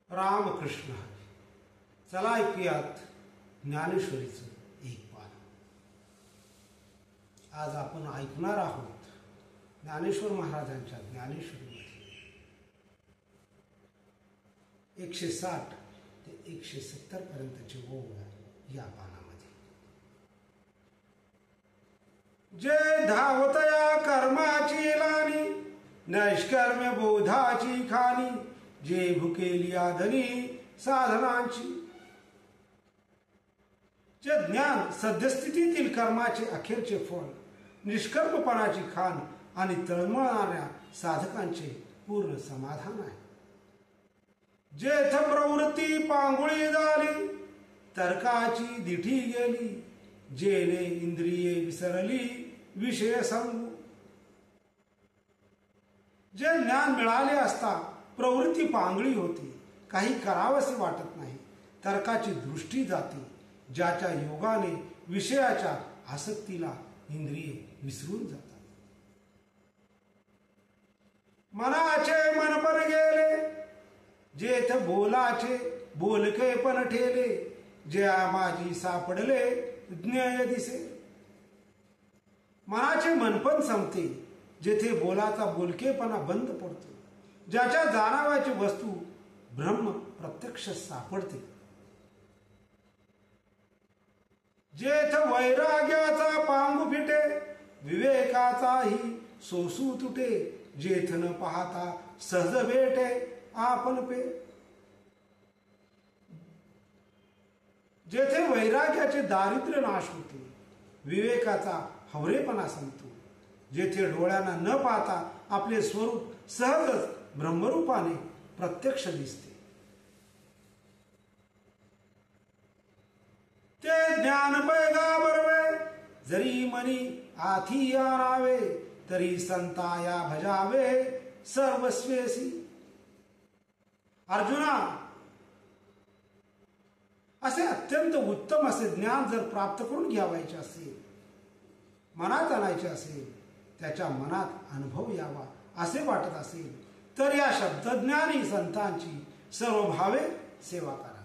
रामकृष्ण हरी. चला ऐकूयात ज्ञानेश्वरीचं एक पान. आज आपण ऐकणार आहोत ज्ञानेश्वर महाराजांच्या ज्ञानेश्वरीमध्ये 160 ते 170 पर्यंतचे ओळ या पानामध्ये. जे धावतया कर्माची लानी, नैष्कर्म्य बोधाची खानी, जे भुकेली आधनी साधनांची. जे ज्ञान सद्यस्थितीतील कर्माचे अखेरचे फळ, निष्कर्मपणाची खान आणि तळमळणाऱ्या साधकांचे पूर्ण समाधान आहे. जेथ प्रवृत्ती पांगुळी झाली, तर्काची दिठी गेली, जेने इंद्रिये विसरली विषय सांगू. जे ज्ञान मिळाले असता प्रवृत्ती पांगळी होती, काही करावसे वाटत नाही, तर्काची दृष्टी जाते, ज्याच्या योगाने विषयाच्या आसक्तीला इंद्रिये विसरून जातात. मनाचे मनपण गेले, जेथ बोलाचे बोलके पण ठेले, जे माझी सापडले ज्ञेय दिसे. मनाचे मनपण संपते, जेथे बोलाचा बोलकेपणा बंद पडतो, ज्याच्या जाणाव्याची वस्तू ब्रह्म प्रत्यक्ष सापडते. जेथ वैराग्याचा पांगू फिटे, विवेकाचाही सोसू तुटे, जेथ न पाहता सहज भेटे आपण पे. जेथे वैराग्याचे दारिद्र्य नाश होते, विवेकाचा हवरेपणा संपतो, जेथे डोळ्यांना न पाहता आपले स्वरूप सहजच ब्रह्मरूपाने प्रत्यक्ष दिसते. ते ज्ञान पैगाबरवे, जरी मनी आथी आणावे, तरी संताया भजावे सर्वस्वेसी. अर्जुना, असे अत्यंत उत्तम असे ज्ञान जर प्राप्त करून घ्यावायचे असेल, मनात आणायचे असेल, त्याच्या मनात अनुभव यावा असे वाटत असेल, तर या शब्दज्ञानी संतांची सर्व भावे सेवा करा.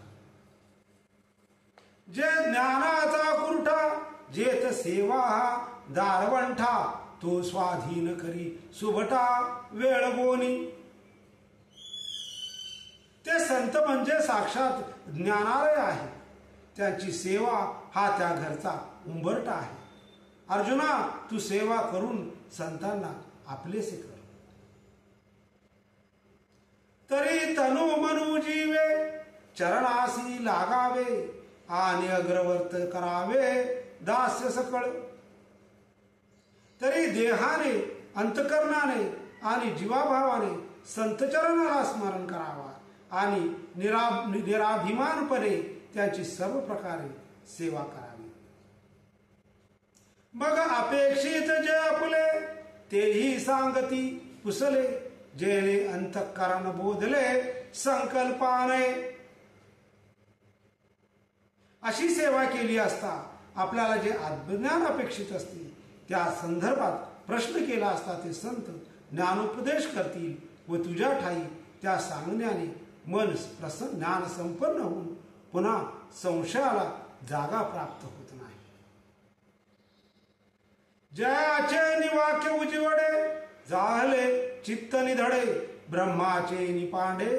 जे ज्ञानाचा कुरठा, जेथ सेवा हा दारवंठा, तो स्वाधीन करी सुभटा वेळ बोनी. ते संत म्हणजे साक्षात ज्ञानालय आहे, त्यांची सेवा हा त्या घरचा उंबरठा आहे. अर्जुना, तू सेवा करून संतांना आपलेसे कर. तरी तनु मनु जीवे, चरणासी लागावे, आणि अग्रवर्त करावे दास्य सकळ. तरी देहाने, अंतकरणाने आणि जीवाभावाने संतचरणाला स्मरण करावा आणि निराभिमानपणे त्यांची सर्व प्रकारे सेवा करावी. मग अपेक्षित जे आपले, तेही सांगती पुसले, जेणे अंतःकरण बोधले संकल्पाने. अशी सेवा केली असता आपल्याला जे आत्मज्ञान अपेक्षित असते, त्या संदर्भात प्रश्न केला असता ते संत ज्ञानोपदेश करतील व तुझ्या ठाई त्या सांगण्याने मन प्रसन्न ज्ञान संपन्न होऊन पुन्हा संशयाला जागा प्राप्त होत नाही. जयाचे निवाक्य उजवडे, जाहले चित्त निधडे, ब्रह्माचे निपांडे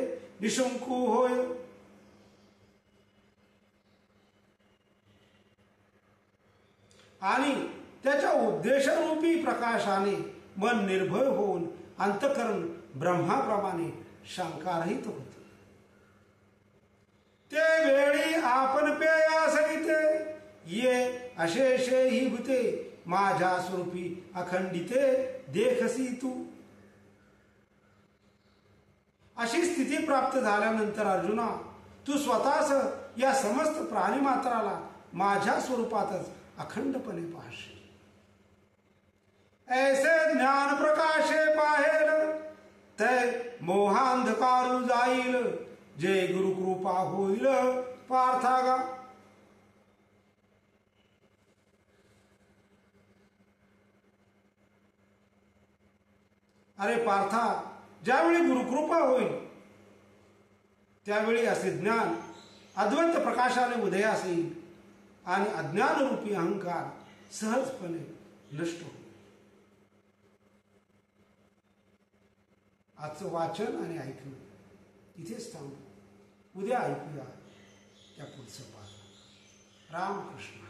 निशंकू होय. आणि त्याच्या उपदेशरूपी प्रकाशाने मन निर्भय होऊन अंतःकरण ब्रह्माप्रमाणे शंकारहित होते. ते वेळी आपण पेया सगिते, ये अशेषे ही भूते, माझ्या स्वरूपी अखंडिते देखसी तू. अशी स्थिती प्राप्त झाल्यानंतर अर्जुना, तू स्वतःच या समस्त प्राणीमात्राला माझ्या स्वरूपातच अखंडपणे पाहशील. ऐसे ज्ञान प्रकाशे पाहेल, ते मोहांधकारू जाईल, जे गुरुकृपा होईल पार्थागा. अरे पार्था, ज्यावेळी गुरुकृपा होईल त्यावेळी असे ज्ञान अद्वैत प्रकाशाने उदयास येईल आणि अज्ञानरूपी अहंकार सहजपणे नष्ट होईल. आजचं वाचन आणि ऐकणं इथेच थांबू. उद्या ऐकूया त्या पुढचं पाठ. रामकृष्ण.